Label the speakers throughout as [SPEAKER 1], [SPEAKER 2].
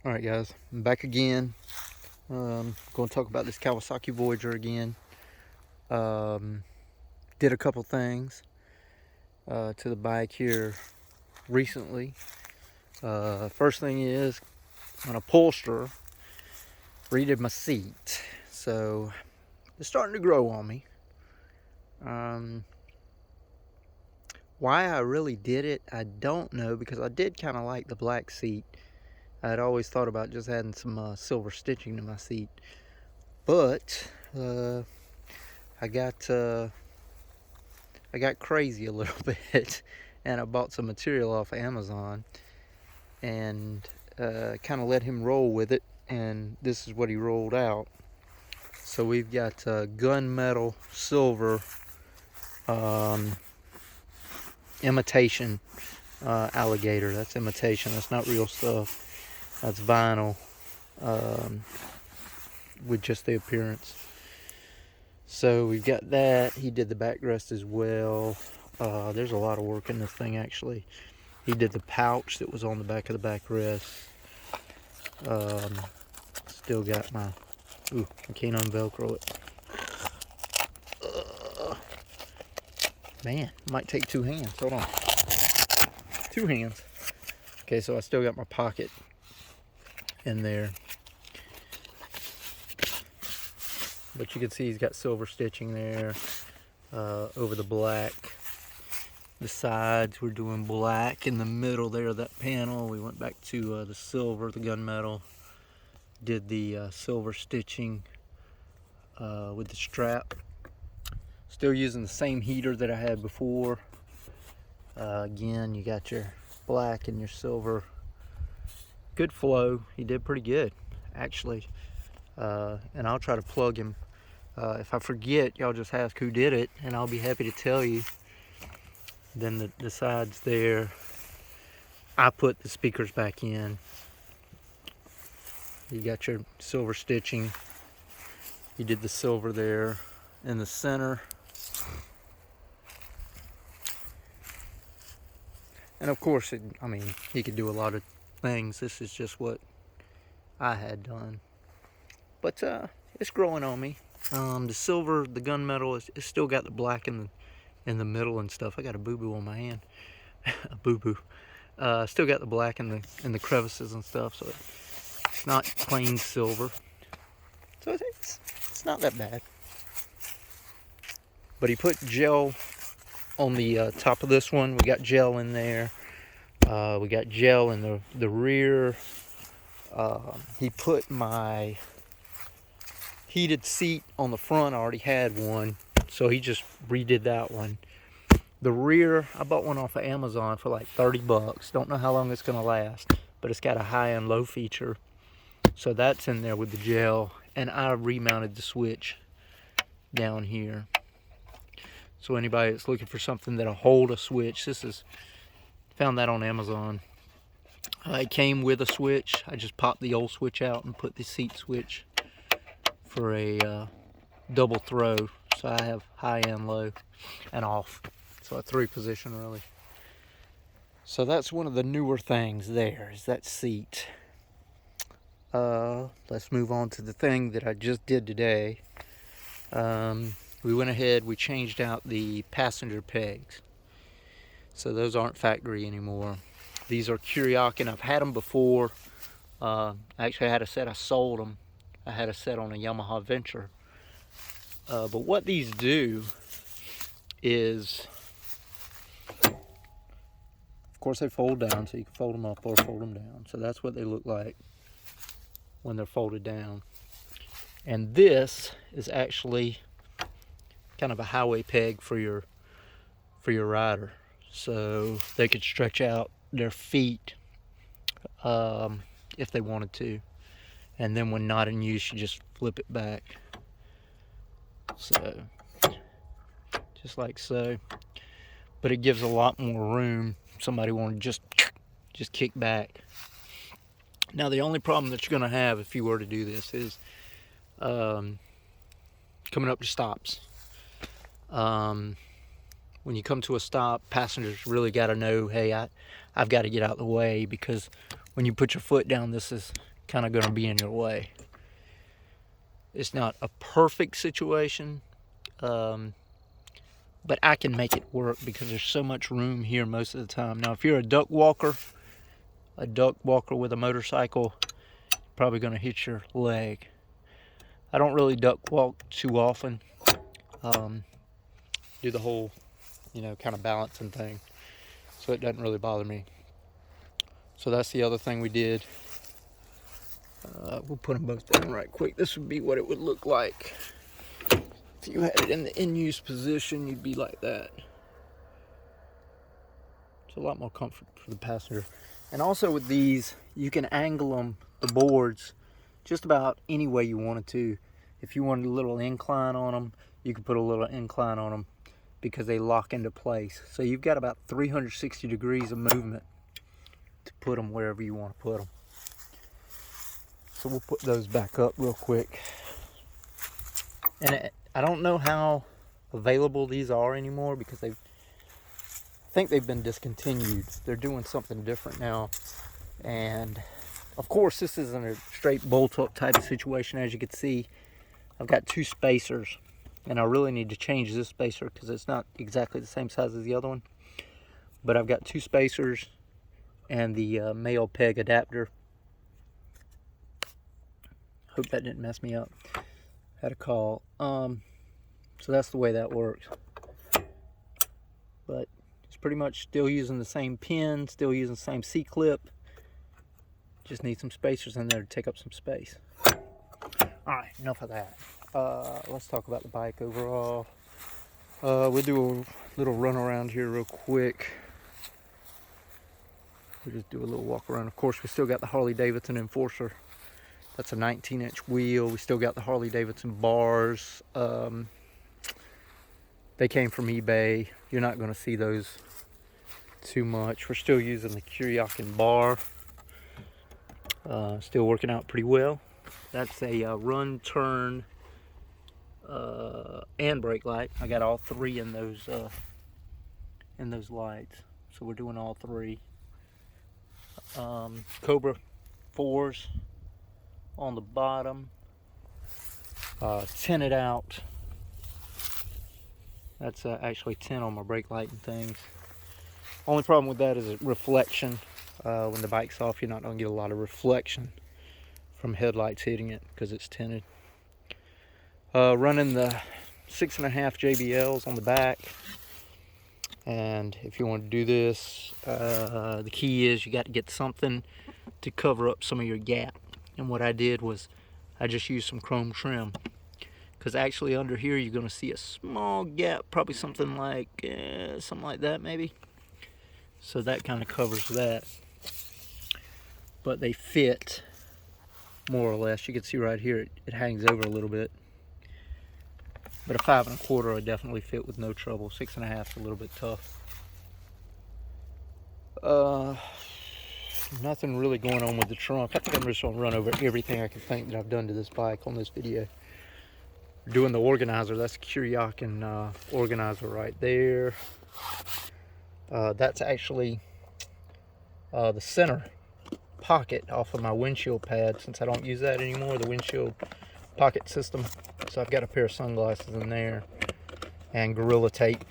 [SPEAKER 1] Alright guys, I'm back again. Going to talk about this Kawasaki Voyager again. Did a couple things to the bike here recently. First thing is, an upholsterer redid my seat. So, it's starting to grow on me. Why I really did it, I don't know, because I did kind of like the black seat. I'd always thought about just adding some silver stitching to my seat, but I got crazy a little bit, and I bought some material off Amazon, and kind of let him roll with it, and this is what he rolled out. So we've got gunmetal silver imitation alligator. That's imitation. That's not real stuff. That's vinyl with just the appearance. So we've got that. He did the backrest as well. There's a lot of work in this thing actually. He did the pouch that was on the back of the backrest. Still got my, ooh, I can't unvelcro it. Man, might take two hands. Hold on. Two hands. Okay, so I still got my pocket in there, but you can see he's got silver stitching there over the black. The sides we're doing black. In the middle there of that panel we went back to the silver, the gunmetal. Did the silver stitching with the strap. Still using the same heater that I had before. Again, you got your black and your silver. Good flow. He did pretty good actually, and I'll try to plug him. If I forget, y'all just ask who did it and I'll be happy to tell you. Then the sides there, I put the speakers back in. You got your silver stitching. You did the silver there in the center. And of course, I mean, he could do a lot of things. This is just what I had done. But it's growing on me. The silver, the gunmetal, it's still got the black in the middle and stuff. I got a boo-boo on my hand. A boo-boo. Still got the black in the crevices and stuff, so it's not plain silver. So it's not that bad. But he put gel on the top of this one. We got gel in there. We got gel in the rear. He put my heated seat on the front. I already had one, so he just redid that one. The rear, I bought one off of Amazon for like 30 bucks. Don't know how long it's gonna last, but it's got a high and low feature. So that's in there with the gel, and I remounted the switch down here. So anybody that's looking for something that'll hold a switch, found that on Amazon. It came with a switch. I just popped the old switch out and put the seat switch for a double throw. So I have high and low and off. So a 3-position really. So that's one of the newer things there, is that seat. Let's move on to the thing that I just did today. We went ahead, we changed out the passenger pegs. So those aren't factory anymore. These are Kuryakyn. I've had them before. Actually I had a set, I sold them. I had a set on a Yamaha Venture. But what these do is, of course they fold down, so you can fold them up or fold them down. So that's what they look like when they're folded down. And this is actually kind of a highway peg for your rider, so they could stretch out their feet if they wanted to, and then when not in use you just flip it back, so just like so. But it gives a lot more room if somebody wanted to just kick back. Now the only problem that you're going to have if you were to do this is coming up to stops. When you come to a stop, passengers really got to know, hey, I've got to get out of the way, because when you put your foot down, this is kind of going to be in your way. It's not a perfect situation, but I can make it work because there's so much room here most of the time. Now, if you're a duck walker with a motorcycle, you're probably going to hit your leg. I don't really duck walk too often. Do the whole, kind of balancing thing, so it doesn't really bother me. So that's the other thing we did. We'll put them both down right quick. This would be what it would look like if you had it in the in-use position. You'd be like that. It's a lot more comfort for the passenger. And also with these, you can angle them, the boards, just about any way you wanted to. If you wanted a little incline on them, you could put a little incline on them because they lock into place. So you've got about 360 degrees of movement to put them wherever you want to put them. So we'll put those back up real quick. And I don't know how available these are anymore because I think they've been discontinued. They're doing something different now. And of course, this isn't a straight bolt-up type of situation. As you can see, I've got 2 spacers. And I really need to change this spacer because it's not exactly the same size as the other one. But I've got 2 spacers and the male peg adapter. Hope that didn't mess me up. Had a call. So that's the way that works. But it's pretty much still using the same pin, still using the same C-clip. Just need some spacers in there to take up some space. Alright, enough of that. Let's talk about the bike overall. We'll do a little run around here real quick. We'll just do a little walk around. Of course, we still got the Harley Davidson Enforcer. That's a 19-inch wheel. We still got the Harley Davidson bars. They came from eBay. You're not going to see those too much. We're still using the Kuryakyn bar. Still working out pretty well. That's a run, turn, and brake light. I got all 3 in those lights. So we're doing all 3. Cobra 4s on the bottom, tinted out. That's actually tint on my brake light and things. Only problem with that is reflection. When the bike's off, you're not going to get a lot of reflection from headlights hitting it because it's tinted. Running the 6.5 JBLs on the back. And if you want to do this, the key is you got to get something to cover up some of your gap. And what I did was I just used some chrome trim, because actually under here you're going to see a small gap, probably something like that maybe. So that kind of covers that. But they fit more or less. You can see right here it hangs over a little bit. But a 5 1/4 would definitely fit with no trouble. 6.5 is a little bit tough. Nothing really going on with the trunk. I think I'm just going to run over everything I can think that I've done to this bike on this video. We're doing the organizer. That's a Kuryakyn organizer right there. That's actually the center pocket off of my windshield pad, since I don't use that anymore, the windshield pocket system. So I've got a pair of sunglasses in there, and Gorilla Tape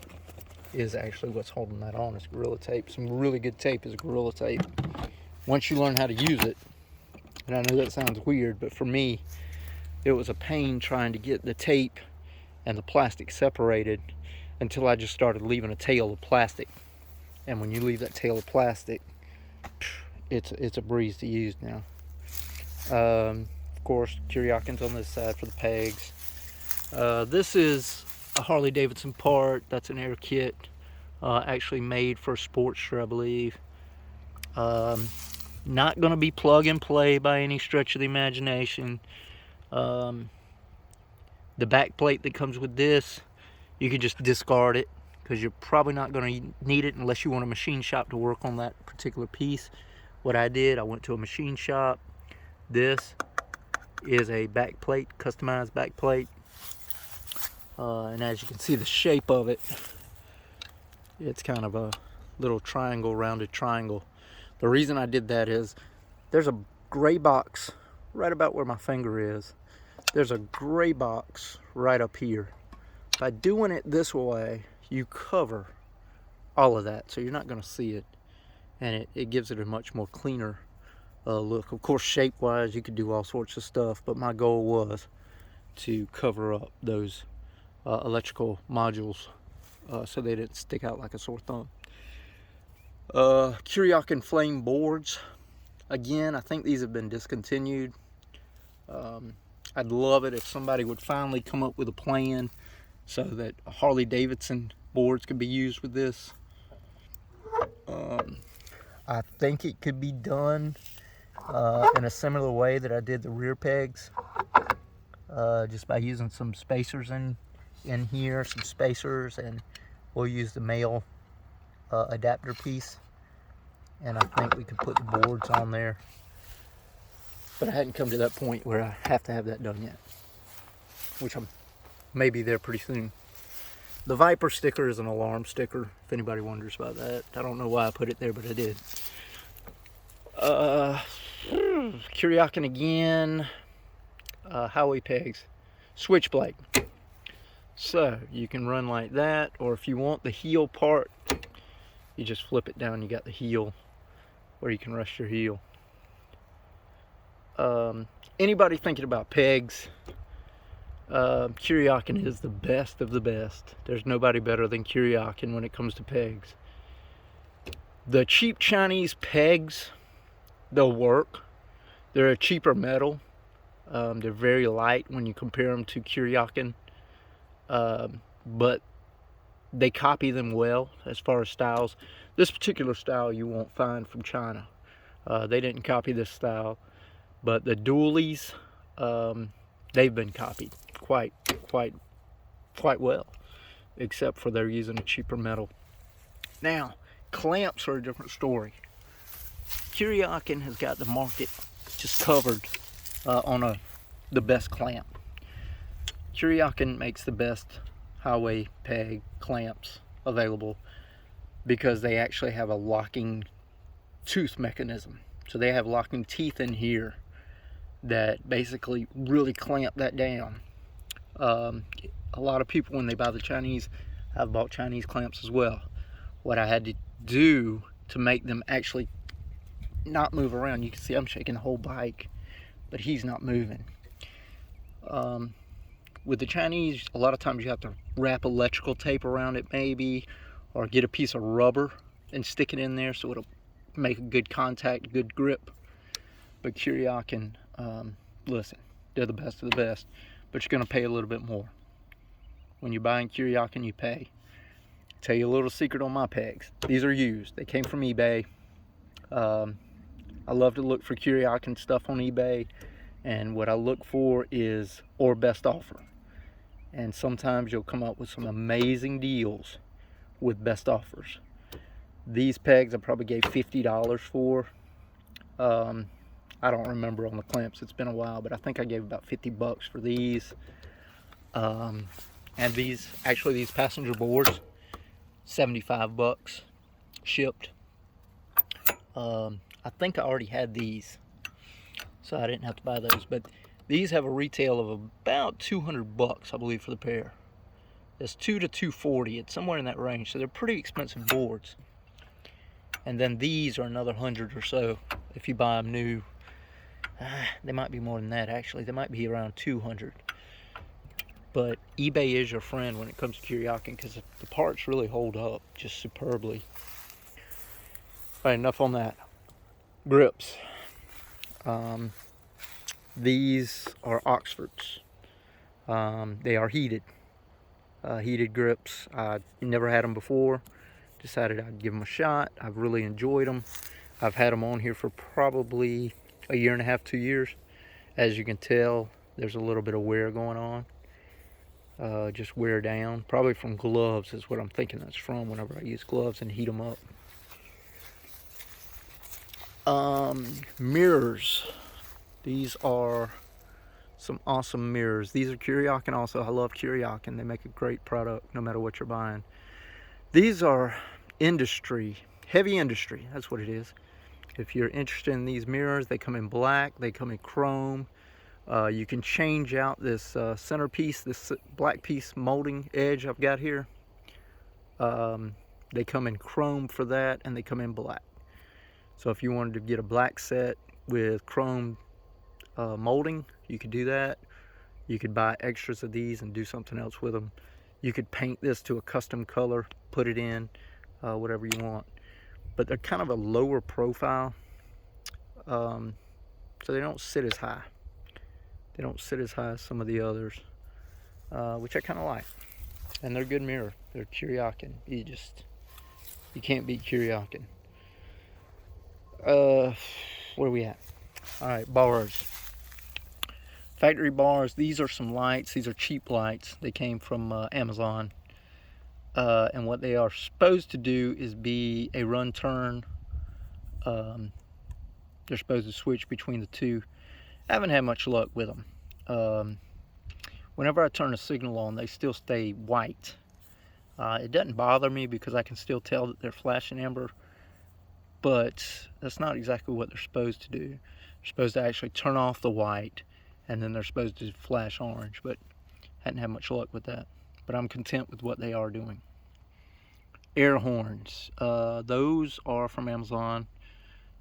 [SPEAKER 1] is actually what's holding that on. It's Gorilla Tape. Some really good tape is Gorilla Tape. Once you learn how to use it, and I know that sounds weird, but for me, it was a pain trying to get the tape and the plastic separated until I just started leaving a tail of plastic. And when you leave that tail of plastic, it's a breeze to use now. Of course, Kuryakyn's on this side for the pegs. This is a Harley Davidson part. That's an air kit, actually made for Sportster, I believe. Not going to be plug and play by any stretch of the imagination. The back plate that comes with this, you can just discard it, because you're probably not going to need it unless you want a machine shop to work on that particular piece. What I did, I went to a machine shop. This is a back plate, customized back plate. And as you can see, the shape of it, it's kind of a little triangle, rounded triangle. The reason I did that is there's a gray box right about where my finger is, there's a gray box right up here. By doing it this way, you cover all of that, so you're not going to see it, and it gives it a much more cleaner look. Of course, shape-wise, you could do all sorts of stuff, but my goal was to cover up those electrical modules so they didn't stick out like a sore thumb. Kuryakyn flame boards. Again, I think these have been discontinued. I'd love it if somebody would finally come up with a plan so that Harley Davidson boards could be used with this. I think it could be done in a similar way that I did the rear pegs, just by using some spacers in here, some spacers, and we'll use the male adapter piece, and I think we could put the boards on there, but I hadn't come to that point where I have to have that done yet, which I'm maybe there pretty soon. The Viper sticker is an alarm sticker, if anybody wonders about that. I don't know why I put it there, but I did. Kuryakyn again. Highway pegs. Switchblade. So, you can run like that, or if you want the heel part, you just flip it down, you got the heel, where you can rest your heel. Anybody thinking about pegs, Kuryakyn is the best of the best. There's nobody better than Kuryakyn when it comes to pegs. The cheap Chinese pegs, they'll work. They're a cheaper metal. They're very light when you compare them to Kuryakyn, but they copy them well as far as styles. This particular style you won't find from China. They didn't copy this style, but the dualies, they've been copied quite well, except for they're using a cheaper metal. Now, clamps are a different story. Kuryakyn has got the market just covered on the best clamp. Kuryakyn makes the best highway peg clamps available because they actually have a locking tooth mechanism. So they have locking teeth in here that basically really clamp that down. A lot of people, when they buy the Chinese, have bought Chinese clamps as well. What I had to do to make them actually not move around, you can see I'm shaking the whole bike, but he's not moving. With the Chinese, a lot of times you have to wrap electrical tape around it maybe, or get a piece of rubber and stick it in there so it'll make a good contact, good grip. But Kuryakyn, listen, they're the best of the best, but you're going to pay a little bit more. When you're buying Kuryakyn, you pay. Tell you a little secret on my pegs. These are used. They came from eBay. I love to look for Kuryakyn stuff on eBay, and what I look for is or best offer. And sometimes you'll come up with some amazing deals with best offers. These pegs I probably gave $50 for. I don't remember on the clamps, it's been a while, but I think I gave about 50 bucks for these. And these passenger boards, 75 bucks shipped. I think I already had these, so I didn't have to buy those, but these have a retail of about 200 bucks, I believe, for the pair. It's 2 to 240, it's somewhere in that range, so they're pretty expensive boards. And then these are another 100 or so if you buy them new. They might be more than that, actually. They might be around 200. But eBay is your friend when it comes to Kuryakyn, because the parts really hold up just superbly. All right, enough on that. Grips. These are Oxfords. They are heated. Heated grips. I never had them before. Decided I'd give them a shot. I've really enjoyed them. I've had them on here for probably a year and a half, 2 years. As you can tell, there's a little bit of wear going on. Just wear down. Probably from gloves is what I'm thinking that's from whenever I use gloves and heat them up. Mirrors. These are some awesome mirrors. These are Kuryakyn also. I love Kuryakyn. They make a great product no matter what you're buying. These are industry, heavy industry, that's what it is. If you're interested in these mirrors, they come in black, they come in chrome. You can change out this centerpiece, this black piece molding edge I've got here. They come in chrome for that, and they come in black. So if you wanted to get a black set with chrome molding, you could do that. You could buy extras of these and do something else with them. You could paint this to a custom color, put it in, whatever you want. But they're kind of a lower profile, so they don't sit as high. They don't sit as high as some of the others, which I kind of like. And they're a good mirror. They're Kuryakyn. You can't beat Kuryakyn. Where are we at? All right, bars. Factory bars. These are some lights. These are cheap lights. They came from Amazon. And what they are supposed to do is be a run turn. They're supposed to switch between the two. I haven't had much luck with them. Whenever I turn a signal on, they still stay white. It doesn't bother me because I can still tell that they're flashing amber, but that's not exactly what they're supposed to do. They're supposed to actually turn off the white, and then they're supposed to flash orange, but hadn't had much luck with that. But I'm content with what they are doing. Air horns. Those are from Amazon.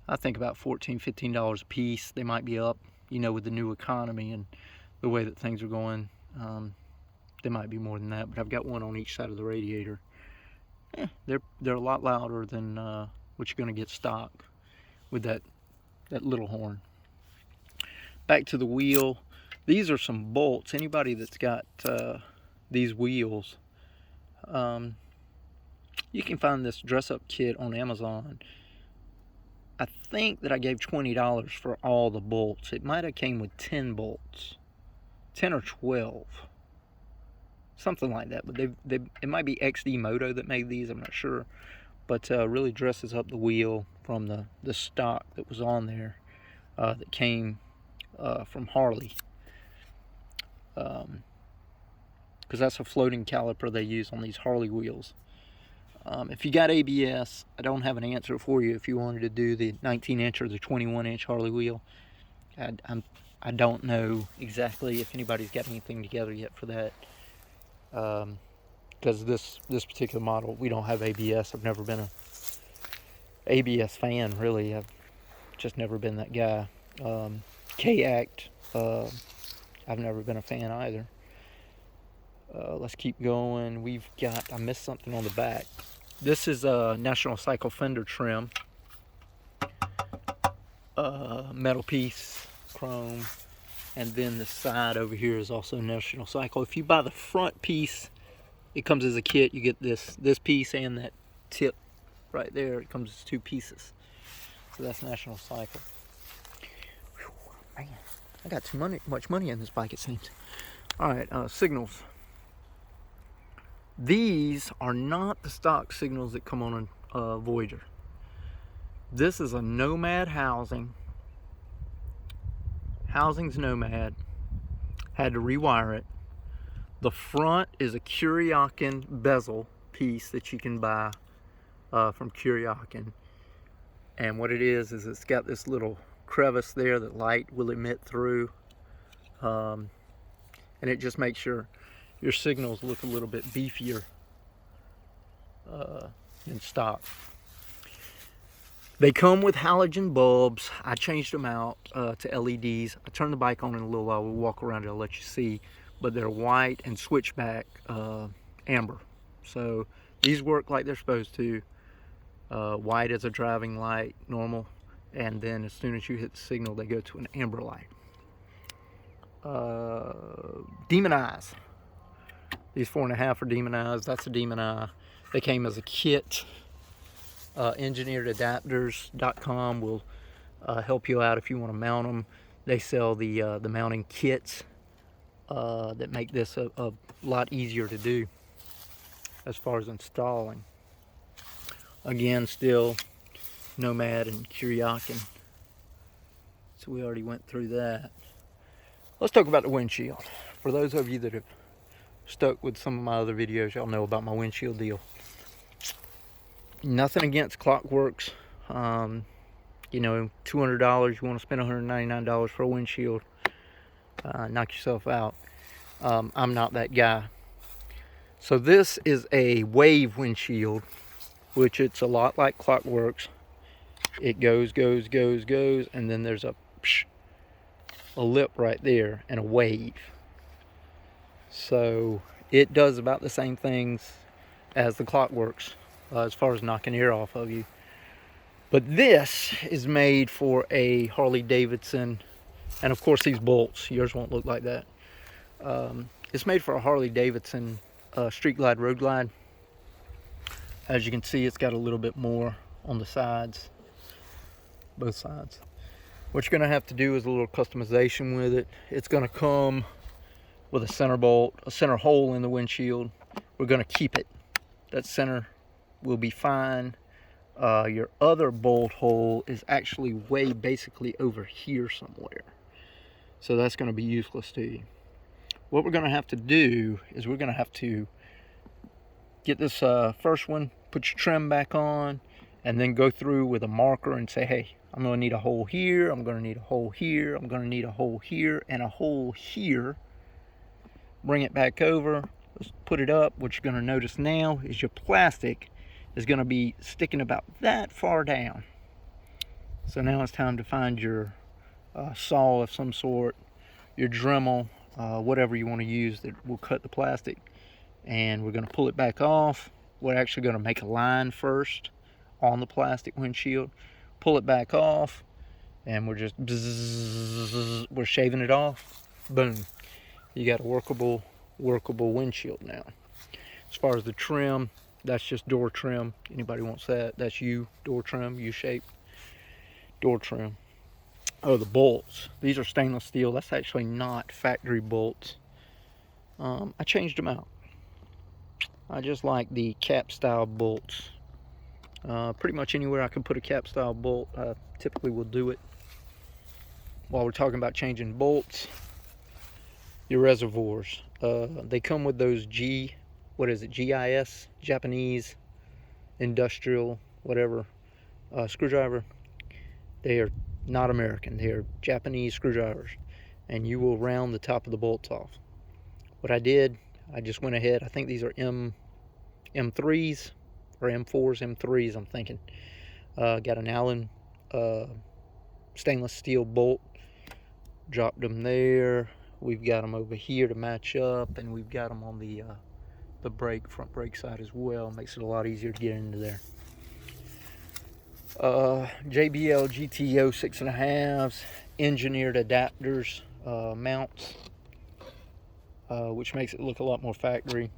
[SPEAKER 1] I think about $14, $15 a piece. They might be up, you know, with the new economy and the way that things are going. They might be more than that, but I've got one on each side of the radiator. They're a lot louder than what you're going to get stock with that little horn. Back to the wheel. These are some bolts. Anybody that's got these wheels, you can find this dress-up kit on Amazon. I think that I gave $20 for all the bolts. It might have came with 10 bolts, 10 or 12, something like that. But it might be XD Moto that made these. I'm not sure, but really dresses up the wheel from the stock that was on there that came from Harley, because that's a floating caliper they use on these Harley wheels. If you got ABS, I don't have an answer for you if you wanted to do the 19-inch or the 21-inch Harley wheel. I don't know exactly if anybody's got anything together yet for that. Because this particular model, we don't have ABS. I've never been a ABS fan, really. I've just never been that guy. K-Act, I've never been a fan either. Let's keep going. We've got, I missed something on the back. This is a National Cycle fender trim. Metal piece, chrome. And then the side over here is also National Cycle. If you buy the front piece, it comes as a kit. You get this piece and that tip right there. It comes as two pieces. So that's National Cycle. Whew, man, I got too much money in this bike, it seems. All right, signals. These are not the stock signals that come on a Voyager. This is a Nomad housing. Housing's Nomad. Had to rewire it. The front is a Kuryakyn bezel piece that you can buy from Kuryakyn. And what it is it's got this little crevice there that light will emit through. And it just makes your signals look a little bit beefier than stock. They come with halogen bulbs. I changed them out to LEDs. I turn the bike on in a little while. We'll walk around and I'll let you see. But they're white and switchback amber. So these work like they're supposed to. White is a driving light, normal. And then as soon as you hit the signal, they go to an amber light. Demon eyes. These 4.5 are demon eyes. That's a demon eye. They came as a kit. Engineeredadapters.com will help you out if you want to mount them. They sell the mounting kits that make this a lot easier to do as far as installing. Again, still Nomad and Kuryakyn. So we already went through that. Let's talk about the windshield. For those of you that have stuck with some of my other videos, y'all know about my windshield deal. Nothing against Clockworks. You you know, $200, you want to spend $199 for a windshield, knock yourself out. I'm not that guy. So this is a wave windshield, which it's a lot like Clockworks. It goes, and then there's a lip right there and a wave. So it does about the same things as the Clockworks as far as knocking air off of you. But this is made for a Harley Davidson, and of course these bolts, yours won't look like that. It's made for a Harley Davidson Street Glide, Road Glide. As you can see, it's got a little bit more on the sides, both sides. What you're gonna have to do is a little customization with it. It's gonna come with a center bolt, a center hole in the windshield. We're gonna keep it. That center will be fine. Your other bolt hole is actually way basically over here somewhere. So that's gonna be useless to you. What we're gonna have to do is we're gonna have to get this first one, put your trim back on, and then go through with a marker and say, hey, I'm gonna need a hole here, I'm gonna need a hole here, I'm gonna need a hole here, and a hole here. Bring it back over, let's put it up. What you're gonna notice now is your plastic is gonna be sticking about that far down. So now it's time to find your saw of some sort, your Dremel, whatever you wanna use that will cut the plastic. And we're gonna pull it back off. We're actually gonna make a line first on the plastic windshield, pull it back off, and we're just we're shaving it off. Boom, you got a workable windshield now. As far as the trim, that's just door trim. Anybody wants that, that's door trim, U-shape door trim. Oh, the bolts, these are stainless steel. That's actually not factory bolts. I changed them out. I just like the cap style bolts. Pretty much anywhere I can put a cap style bolt, I typically will do it. While we're talking about changing bolts, your reservoirs, they come with those GIS, Japanese industrial whatever screwdriver. They are not American, they are Japanese screwdrivers, and you will round the top of the bolts off. What I did, I just went ahead, I think these are M3s or M4s, M3s I'm thinking. Got an Allen stainless steel bolt, dropped them there. We've got them over here to match up, and we've got them on the front brake side as well. Makes it a lot easier to get into there. JBL GTO 6.5s, engineered adapters, mounts, which makes it look a lot more factory.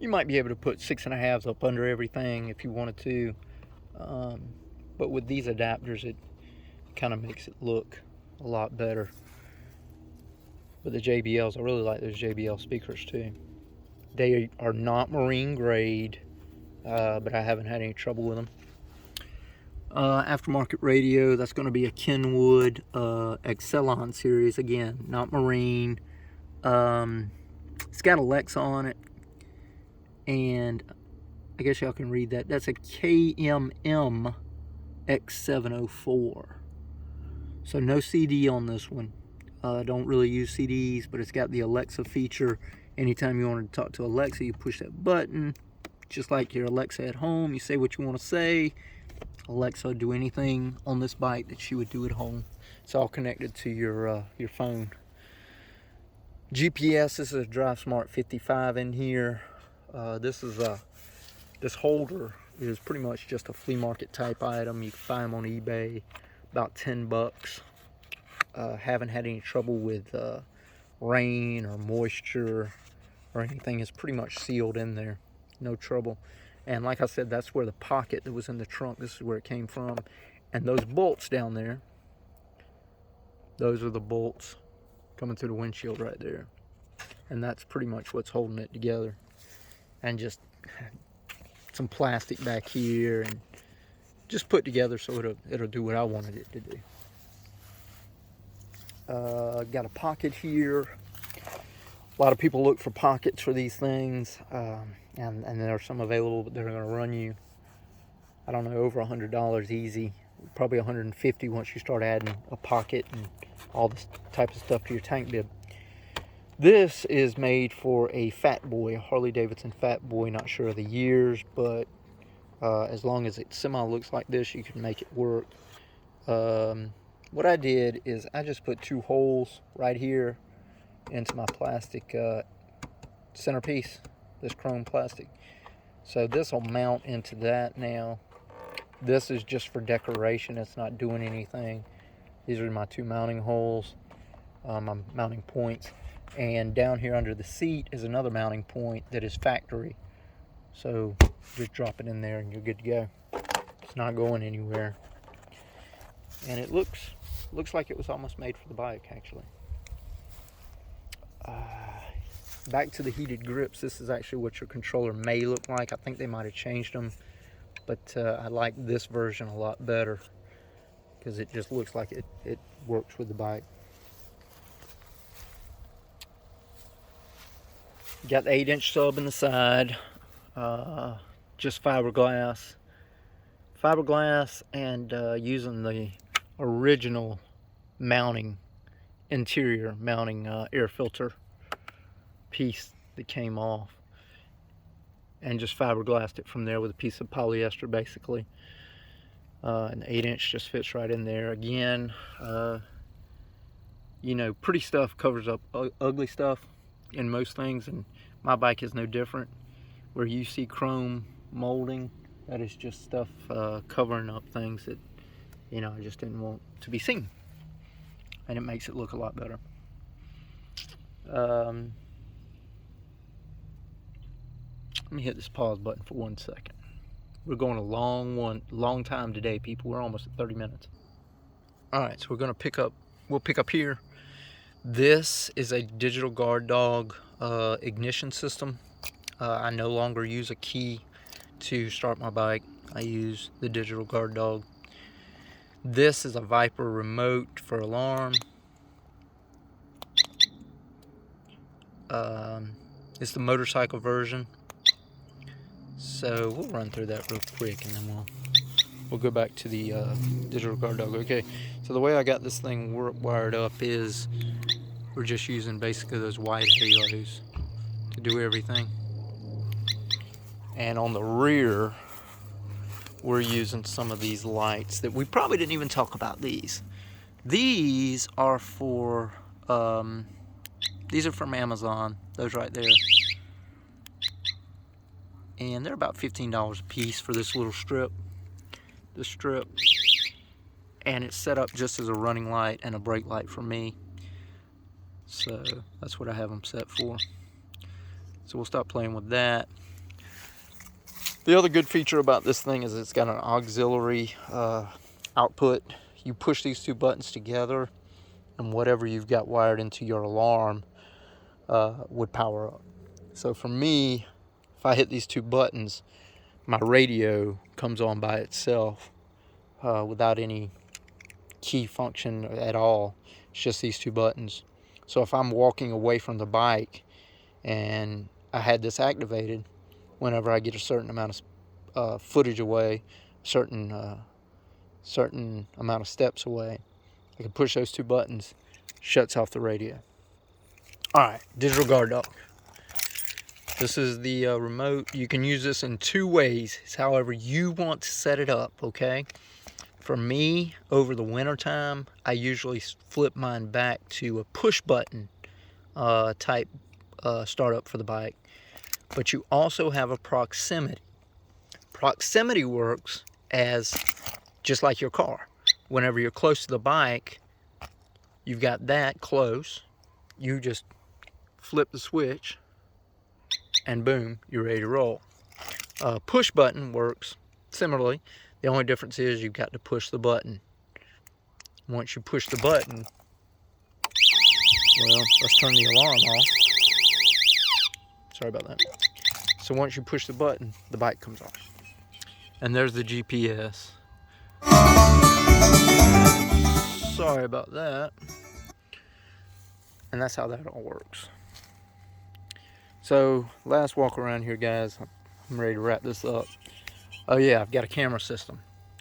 [SPEAKER 1] You might be able to put 6.5s up under everything if you wanted to, but with these adapters it kind of makes it look a lot better. But the JBLs, I really like those JBL speakers too. They are not marine grade, but I haven't had any trouble with them. Aftermarket radio, that's going to be a Kenwood Excelon series, again, not marine. It's got Alexa on it, and I guess y'all can read that. That's a KMM X704. So no CD on this one. Don't really use CDs, but it's got the Alexa feature. Anytime you want to talk to Alexa, you push that button, just like your Alexa at home. You say what you want to say. Alexa, do anything on this bike that she would do at home. It's all connected to your phone. GPS, this is a Drive Smart 55 in here. This holder is pretty much just a flea market type item. You can find them on eBay, about 10 bucks. Haven't had any trouble with rain or moisture or anything. It's pretty much sealed in there, no trouble. And like I said, that's where the pocket that was in the trunk, this is where it came from. And those bolts down there, those are the bolts coming through the windshield right there. And that's pretty much what's holding it together. And just some plastic back here, and just put together so it'll do what I wanted it to do. Got a pocket here. A lot of people look for pockets for these things, and there are some available, but they're going to run you, I don't know, over $100 easy. probably 150 once you start adding a pocket and all this type of stuff to your tank bib. This is made for a Fat Boy, a Harley Davidson Fat Boy. Not sure of the years, but as long as it semi looks like this, you can make it work. What I did is I just put 2 holes right here into my plastic centerpiece, this chrome plastic. So this will mount into that now. This is just for decoration. It's not doing anything. These are my 2 mounting holes, my mounting points. And down here under the seat is another mounting point that is factory. So just drop it in there and you're good to go. It's not going anywhere. And it looks like it was almost made for the bike, actually. Back to the heated grips. This is actually what your controller may look like. I think they might have changed them, but I like this version a lot better because it just looks like it works with the bike. Got the 8-inch sub in the side, just fiberglass, and using the original mounting, interior mounting air filter piece that came off, and just fiberglassed it from there with a piece of polyester basically. And the 8-inch just fits right in there. Again, you know, pretty stuff covers up ugly stuff in most things, and my bike is no different. Where you see chrome molding, that is just stuff covering up things that, you know, I just didn't want to be seen, and it makes it look a lot better. Let me hit this pause button for 1 second. We're going a long time today, people. We're almost at 30 minutes. All right, so we're gonna we'll pick up here. This is a digital guard dog ignition system. I no longer use a key to start my bike. I use the digital guard dog. This is a Viper remote for alarm. It's the motorcycle version. So we'll run through that real quick, and then we'll go back to the digital guard dog. Okay, so the way I got this thing wired up is we're just using basically those wide halos to do everything. And on the rear, we're using some of these lights that we probably didn't even talk about. These are for these are from Amazon, those right there, and they're about $15 a piece for this little strip, and it's set up just as a running light and a brake light for me. So that's what I have them set for. So we'll stop playing with that. The other good feature about this thing is it's got an auxiliary output. You push these 2 buttons together, and whatever you've got wired into your alarm would power up. So for me, if I hit these 2 buttons, my radio comes on by itself without any key function at all. It's just these 2 buttons. So if I'm walking away from the bike and I had this activated, whenever I get a certain amount of footage away, certain amount of steps away, I can push those 2 buttons, shuts off the radio. All right, digital guard dog. This is the remote. You can use this in 2 ways. It's however you want to set it up, okay? For me, over the winter time, I usually flip mine back to a push button type startup for the bike. But you also have a proximity. Proximity works as just like your car. Whenever you're close to the bike, you've got that close, you just flip the switch, and boom, you're ready to roll. Push button works similarly. The only difference is you've got to push the button. Once you push the button, well, let's turn the alarm off. Sorry about that. So once you push the button, the bike comes off. And there's the GPS. Sorry about that. And that's how that all works. So last walk around here, guys. I'm ready to wrap this up. Oh yeah, I've got a camera system.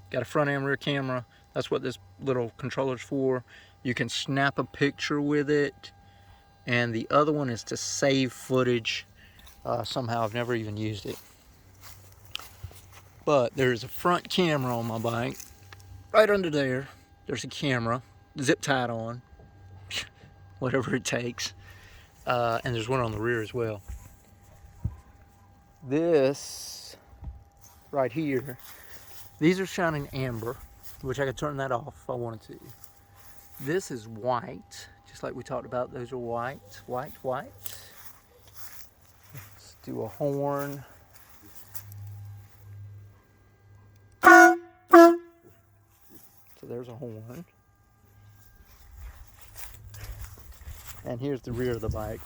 [SPEAKER 1] Got a front and rear camera. That's what this little controller's for. You can snap a picture with it. And the other one is to save footage. Somehow I've never even used it. But there's a front camera on my bike. Right under there, there's a camera, zip tied on, whatever it takes. And there's one on the rear as well. This right here, these are shining amber, which I could turn that off if I wanted to. This is white, just like we talked about. Those are white. Let's do a horn. So there's a horn. And here's the rear of the bike.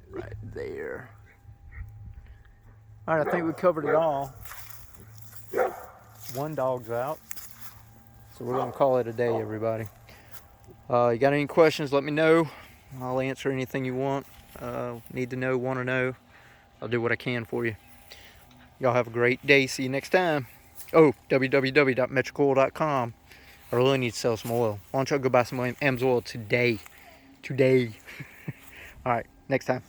[SPEAKER 1] Right there. Alright, I think we covered it all. One dog's out. So we're going to call it a day, everybody. You got any questions, let me know. I'll answer anything you want. Need to know, want to know. I'll do what I can for you. Y'all have a great day. See you next time. Oh, www.MEtricoil.com. I really need to sell some oil. Why don't y'all go buy some AMS oil today? Today. Alright, next time.